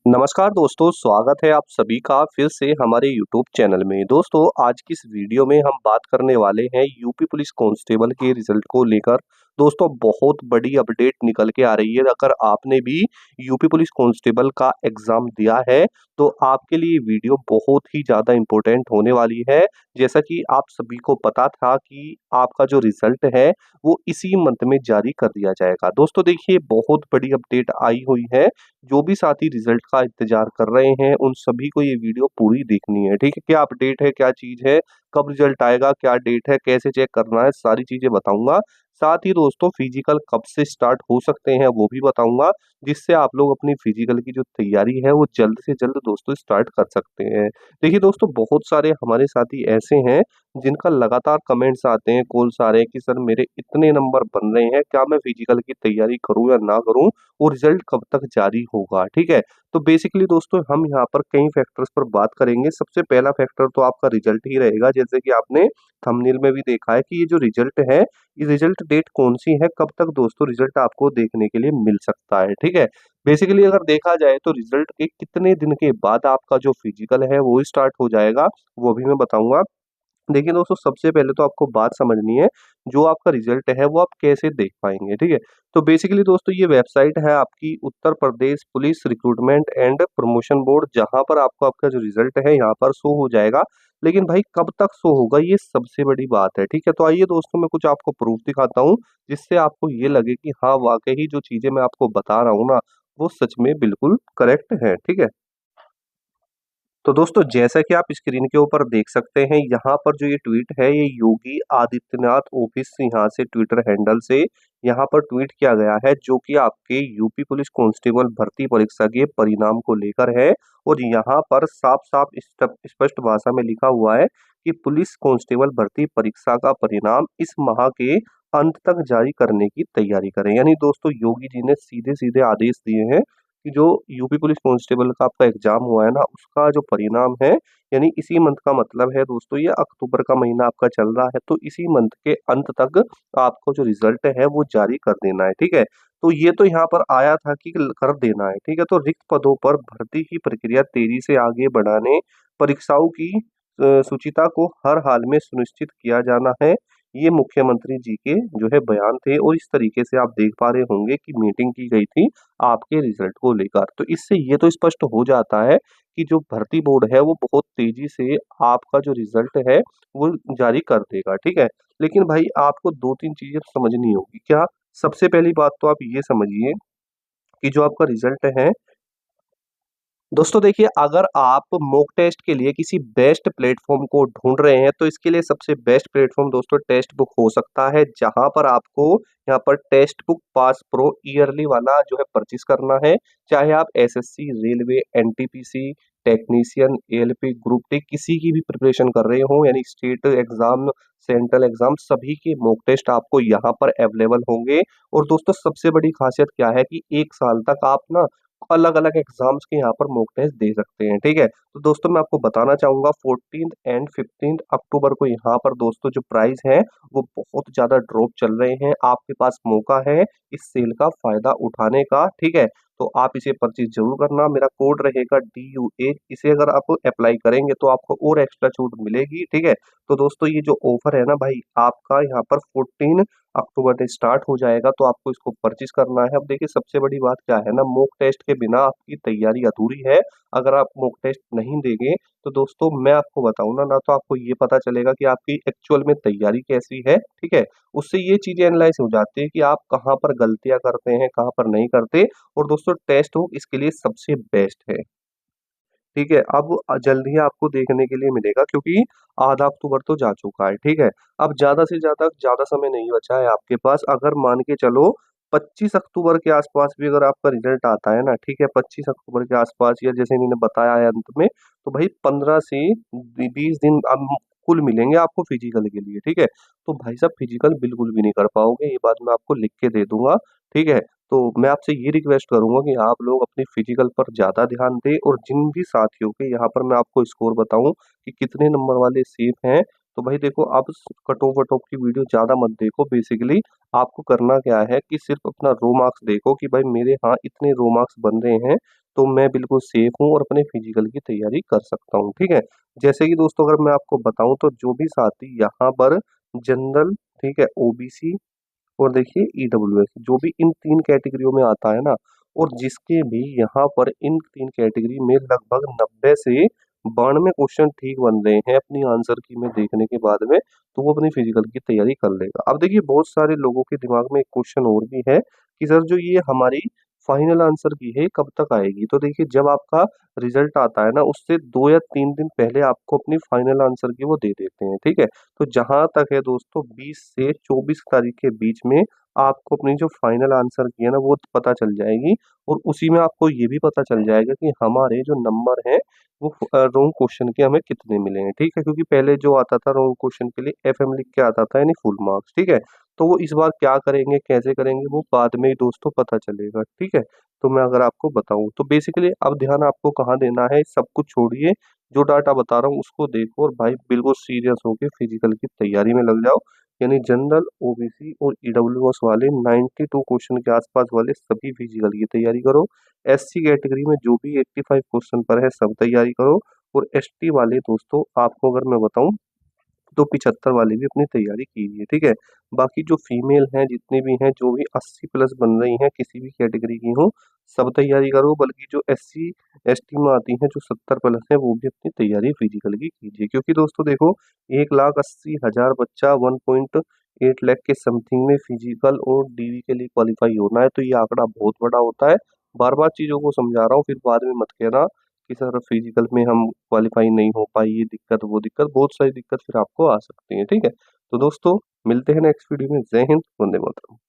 नमस्कार दोस्तों, स्वागत है आप सभी का फिर से हमारे यूट्यूब चैनल में। दोस्तों, आज की इस वीडियो में हम बात करने वाले हैं यूपी पुलिस कांस्टेबल के रिजल्ट को लेकर। दोस्तों, बहुत बड़ी अपडेट निकल के आ रही है। अगर आपने भी यूपी पुलिस कांस्टेबल का एग्जाम दिया है, तो आपके लिए वीडियो बहुत ही ज़्यादा इम्पोर्टेंट होने वाली है। जैसा कि आप सभी को पता था कि आपका जो रिजल्ट है, वो इसी मंथ में जारी कर दिया जाएगा। दोस्तों देखिए, बहुत बड़ी अपडेट आई हुई है। जो भी साथी रिजल्ट का इंतजार कर रहे हैं, उन सभी को ये वीडियो पूरी देखनी है, ठीक है? क्या अपडेट है, क्या चीज़ है, कब रिजल्ट आएगा, क्या डेट है, कैसे चेक करना है, सारी चीज़ें बताऊँगा। साथ ही दोस्तों फिजिकल कब से स्टार्ट हो सकते हैं, वो भी बताऊँगा, जिससे आप लोग अपनी फिजिकल की जो तैयारी है, वो जल्द से जल्द दोस्तों स्टार्ट कर सकते हैं। देखिए दोस्तों, बहुत सारे हमारे साथी ऐसे हैं, जिनका लगातार कमेंट्स आते हैं, कॉल्स आ रहे हैं कि सर मेरे इतने नंबर बन रहे हैं, क्या मैं फिजिकल की तैयारी करूँ या ना करूँ? वो रिजल्ट कब तक जारी होगा, ठीक है? तो बेसिकली दोस्तों हम यहाँ पर कई फैक्टर्स पर बात करेंगे। सबसे पहला फैक्टर तो आपका रिजल्ट ही रहेगा, जैसे कि आपने थंबनेल में भी देखा है कि ये जो रिजल्ट है, ये रिजल्ट डेट कौन-सी है, कब तक दोस्तों रिजल्ट आपको देखने के लिए मिल सकता है, ठीक है? बेसिकली अगर देखा जाए तो रिजल्ट के कितने दिन के बाद आपका जो फिजिकल है, वो स्टार्ट हो जाएगा, वो भी मैं बताऊँगा। देखिए दोस्तों, सबसे पहले तो आपको बात समझनी है, जो आपका रिज़ल्ट है वो आप कैसे देख पाएँगे, ठीक है? तो बेसिकली दोस्तों ये वेबसाइट है आपकी Uttar Pradesh police recruitment and promotion board, जहाँ पर आपको आपका जो रिज़ल्ट है यहाँ पर शो हो जाएगा। लेकिन भाई कब तक शो होगा, ये सबसे बड़ी बात है, ठीक है? तो आइए दोस्तों मैं कुछ आपको प्रूफ़ दिखाता हूँ, जिससे आपको ये लगे कि हाँ, वाक़ई ही जो चीज़ें मैं आपको बता रहा हूँ ना, वो सच में बिल्कुल करेक्ट है, ठीक है? तो दोस्तों जैसा कि आप स्क्रीन के ऊपर देख सकते हैं, यहाँ पर जो ये ट्वीट है, ये योगी आदित्यनाथ ऑफिस यहाँ से ट्विटर हैंडल से यहाँ पर ट्वीट किया गया है, जो कि आपके यूपी पुलिस कांस्टेबल भर्ती परीक्षा के परिणाम को लेकर है। और यहाँ पर साफ-साफ स्पष्ट भाषा में लिखा हुआ है कि पुलिस कांस्टेबल भर्ती परीक्षा का परिणाम इस माह के अंत तक जारी करने की तैयारी करें। यानी दोस्तों योगी जी ने सीधे-सीधे आदेश दिए हैं कि जो यूपी पुलिस कांस्टेबल का आपका एग्जाम हुआ है ना, उसका जो परिणाम है, यानी इसी मंथ का मतलब है दोस्तों, ये अक्टूबर का महीना आपका चल रहा है, तो इसी मंथ के अंत तक आपको जो रिजल्ट है वो जारी कर देना है, ठीक है? तो ये तो यहाँ पर आया था कि कर देना है, ठीक है? तो रिक्त पदों पर भर्ती की प्रक्रिया तेजी से आगे बढ़ाने, परीक्षाओं की शुचिता को हर हाल में सुनिश्चित किया जाना है। ये मुख्यमंत्री जी के जो है बयान थे, और इस तरीके से आप देख पा रहे होंगे कि मीटिंग की गई थी आपके रिजल्ट को लेकर। तो इससे ये तो स्पष्ट हो जाता है कि जो भर्ती बोर्ड है वो बहुत तेज़ी से आपका जो रिजल्ट है वो जारी कर देगा, ठीक है? लेकिन भाई आपको 2-3 चीज़ें समझनी होगी। क्या? सबसे पहली बात तो आप ये समझिए कि जो आपका रिजल्ट है, दोस्तों देखिए, अगर आप मॉक टेस्ट के लिए किसी बेस्ट प्लेटफ़ॉर्म को ढूँढ रहे हैं, तो इसके लिए सबसे बेस्ट प्लेटफ़ॉर्म दोस्तों टेस्ट बुक हो सकता है, जहाँ पर आपको यहाँ पर test book pass pro yearly वाला जो है परचेज़ करना है। चाहे आप SSC, railway, NTPC, technician, ALP, group D किसी की भी प्रिपरेशन कर रहे हों, यानी स्टेट एग्ज़ाम, सेंट्रल एग्ज़ाम, सभी के मॉक टेस्ट आपको यहाँ पर अवेलेबल होंगे। और दोस्तों सबसे बड़ी ख़ासियत क्या है कि 1 साल तक आप ना अलग-अलग एग्ज़ाम्स के यहाँ पर मॉक टेस्ट दे सकते हैं, ठीक है? तो दोस्तों मैं आपको बताना चाहूँगा 14th एंड 15th अक्टूबर को यहाँ पर दोस्तों जो प्राइस है, वो बहुत ज़्यादा ड्रॉप चल रहे हैं। आपके पास मौका है इस सेल का फ़ायदा उठाने का, ठीक है? तो आप इसे परचेज़ ज़रूर करना। मेरा कोड रहेगा DUA, इसे अगर आप अप्लाई करेंगे तो आपको और एक्स्ट्रा छूट मिलेगी, ठीक है? तो दोस्तों ये जो ऑफ़र है ना भाई, आपका यहाँ पर 14 अक्टूबर से स्टार्ट हो जाएगा, तो आपको इसको परचेज़ करना है। अब देखिए सबसे बड़ी बात क्या है ना, मॉक टेस्ट के बिना आपकी तैयारी अधूरी है। अगर आप मॉक टेस्ट नहीं देंगे, तो दोस्तों मैं आपको बताऊँ ना, ना तो आपको ये पता चलेगा कि आपकी एक्चुअल में तैयारी कैसी है, ठीक है? उससे ये चीज़ें एनालाइज़ हो जाती है कि आप कहाँ पर गलतियाँ करते हैं, कहाँ पर नहीं करते। और दोस्तों टेस्ट बुक इसके लिए सबसे बेस्ट है। ठीक है, अब जल्द ही आपको देखने के लिए मिलेगा, क्योंकि आधा अक्टूबर तो जा चुका है, ठीक है? अब ज़्यादा से ज़्यादा समय नहीं बचा है आपके पास। अगर मान के चलो 25 अक्टूबर के आस-पास भी अगर आपका रिज़ल्ट आता है ना, ठीक है? 25 अक्टूबर के आस-पास, या जैसे इन्होंने बताया है अंत में, तो भई 15 से 20 दिन अब कुल मिलेंगे आपको फिज़िकल के लिए, ठीक है? तो भाई साहब फिज़िकल बिल्कुल भी नहीं कर पाओगे, ये बात मैं आपको लिख के दे दूँगा, ठीक है? तो मैं आपसे ये रिक्वेस्ट करूँगा कि आप लोग अपनी फिजिकल पर ज़्यादा ध्यान दें, और जिन भी साथियों के यहाँ पर मैं आपको स्कोर बताऊँ कि कितने नंबर वाले सेफ हैं, तो भाई देखो आप कट ऑफ की वीडियो ज़्यादा मत देखो। बेसिकली आपको करना क्या है कि सिर्फ़ अपना रो मार्क्स देखो कि भाई मेरे हाँ इतने रो मार्क्स बन रहे हैं, तो मैं बिल्कुल सेफ हूँ और अपने फिजिकल की तैयारी कर सकता हूँ, ठीक है। जैसे कि दोस्तों अगर मैं आपको बताऊं तो जो भी साथी यहाँ पर जनरल, ठीक है, ओबीसी और देखिए ईडब्ल्यूएस जो भी इन 3 कैटेगरियों में आता है ना, और जिसके भी यहाँ पर इन 3 कैटेगरी में लगभग 90 से 92 क्वेश्चन ठीक बन रहे हैं अपनी आंसर की में देखने के बाद में, तो वो अपनी फिजिकल की तैयारी कर लेगा। अब देखिए बहुत सारे लोगों के दिमाग में एक क्वेश्चन और भी है कि सर जो ये हमारी फाइनल आंसर की है कब तक आएगी? तो देखिए जब आपका रिजल्ट आता है ना उससे 2 या 3 दिन पहले आपको अपनी फाइनल आंसर की वो दे देते हैं, ठीक है। तो जहां तक है दोस्तों 20 से 24 तारीख के बीच में आपको अपनी जो फाइनल आंसर की है ना वो पता चल जाएगी, और उसी में आपको ये भी पता चल जाएगा कि हमारे जो नंबर हैं वो रॉन्ग क्वेश्चन के हमें कितने मिले हैं, ठीक है। क्योंकि पहले जो आता था रॉन्ग क्वेश्चन के लिए एफएम लिख के आता था यानी फुल मार्क्स, ठीक है। तो वो इस बार क्या करेंगे कैसे करेंगे वो बाद में ही दोस्तों पता चलेगा, ठीक है। तो मैं अगर आपको बताऊं तो बेसिकली अब ध्यान आपको कहाँ देना है, सब कुछ छोड़िए, जो डाटा बता रहा हूँ उसको देखो और भाई बिल्कुल सीरियस होके फिजिकल की तैयारी में लग जाओ। यानी जनरल, ओबीसी और ईडब्ल्यूएस वाले 92 क्वेश्चन के आसपास वाले सभी फिजिकल की तैयारी करो। एससी कैटेगरी में जो भी 85 क्वेश्चन पर है सब तैयारी करो। और एसटी वाले दोस्तों आपको अगर मैं बताऊं तो 75 वाली भी अपनी तैयारी कीजिए, ठीक है। बाकी जो फीमेल हैं जितने भी हैं जो भी 80 प्लस बन रही हैं किसी भी कैटेगरी की हो, सब तैयारी करो। बल्कि जो एससी एसटी में आती हैं जो 70 प्लस हैं वो भी अपनी तैयारी फिजिकल की कीजिए। क्योंकि दोस्तों देखो 1,80,000 बच्चा 1.8 लाख के समथिंग में फिजिकल और डीवी के लिए क्वालिफाई होना है, तो ये आंकड़ा बहुत बड़ा होता है। बार बार चीजों को समझा रहा हूँ फिर बाद में मत कहना कि सर फिजिकल में हम क्वालिफाई नहीं हो पाई, ये दिक्कत वो दिक्कत, बहुत सारी दिक्कत फिर आपको आ सकती है, ठीक है। तो दोस्तों मिलते हैं नेक्स्ट वीडियो में। जय हिंद, वंदे मातरम।